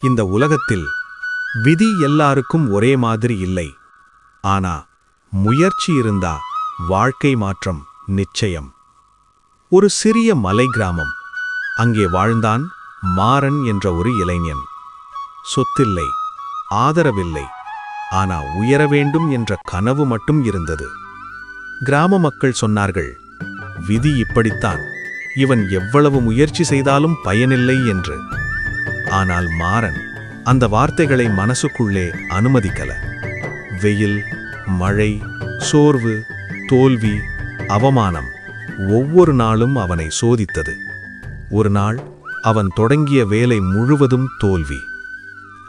இந்த உலகத்தில் விதி எல்லாருக்கும் ஒரே மாதிரி இல்லை. ஆனா முயற்சி இருந்தா வாழ்க்கை மாற்றம் நிச்சயம். ஒரு சிறிய மலை கிராமம். அங்கே வாழ்ந்தான் மாறன் என்ற ஒரு இளைஞன். சொத்தில்லை, ஆதரவில்லை, ஆனா உயர வேண்டும் என்ற கனவு மட்டும் இருந்தது. கிராம மக்கள் சொன்னார்கள், விதி இப்படித்தான், இவன் எவ்வளவு முயற்சி செய்தாலும் பயனில்லை என்று. ஆனால் மாறன் அந்த வார்த்தைகளை மனசுக்குள்ளே அனுமதிக்கல. வெயில், மழை, சோர்வு, தோல்வி, அவமானம் ஒவ்வொரு நாளும் அவனை சோதித்தது. ஒரு நாள் அவன் தொடங்கிய வேலை முழுவதும் தோல்வி.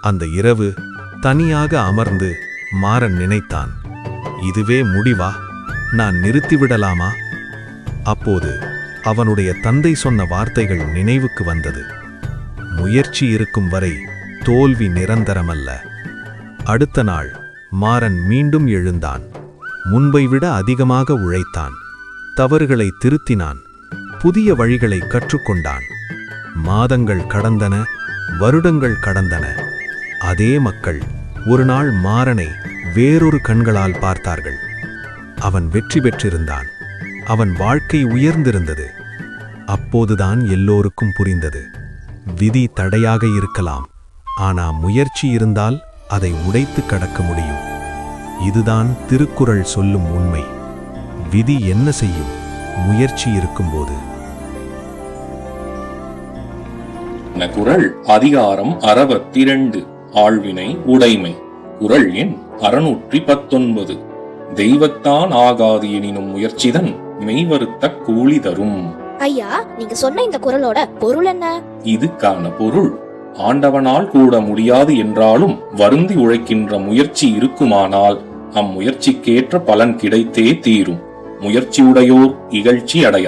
அந்த இரவு தனியாக அமர்ந்து மாறன் நினைத்தான், இதுவே முடிவா? நான் நிறுத்திவிடலாமா? அப்போது அவனுடைய தந்தை சொன்ன வார்த்தைகள் நினைவுக்கு வந்தது. முயற்சி இருக்கும் வரை தோல்வி நிரந்தரமல்ல. அடுத்த நாள் மாறன் மீண்டும் எழுந்தான். முன்பை விட அதிகமாக உழைத்தான். தவறுகளை திருத்தினான். புதிய வழிகளை கற்றுக்கொண்டான். மாதங்கள் கடந்தன, வருடங்கள் கடந்தன. அதே மக்கள் ஒரு நாள் மாறனை வேறொரு கண்களால் பார்த்தார்கள். அவன் வெற்றி பெற்றிருந்தான். அவன் வாழ்க்கை உயர்ந்திருந்தது. அப்போதுதான் எல்லோருக்கும் புரிந்தது, விதி தடையாக இருக்கலாம், ஆனா முயற்சி இருந்தால் அதை உடைத்து கடக்க முடியும். இதுதான் திருக்குறள் சொல்லும் உண்மை. விதி என்ன செய்யும் முயற்சி இருக்கும்போது? குறள் அதிகாரம் 62 ஆழ்வினை உடைமை. குறள் எண் 619. தெய்வத்தான் ஆகாது எனினும் முயற்சிதன் மெய்வருத்த கூலி தரும். ஐயா, நீங்க சொன்ன இந்த குறளோட பொருள் என்ன? இதுக்கான பொருள், ஆண்டவனால் கூட முடியாது என்றாலும் வருந்தி உழைக்கின்ற முயற்சி இருக்குமானால் அம்முயற்சிக்கேற்ற பலன் கிடைத்தே தீரும். முயற்சியுடையோர் இகழ்ச்சி அடைய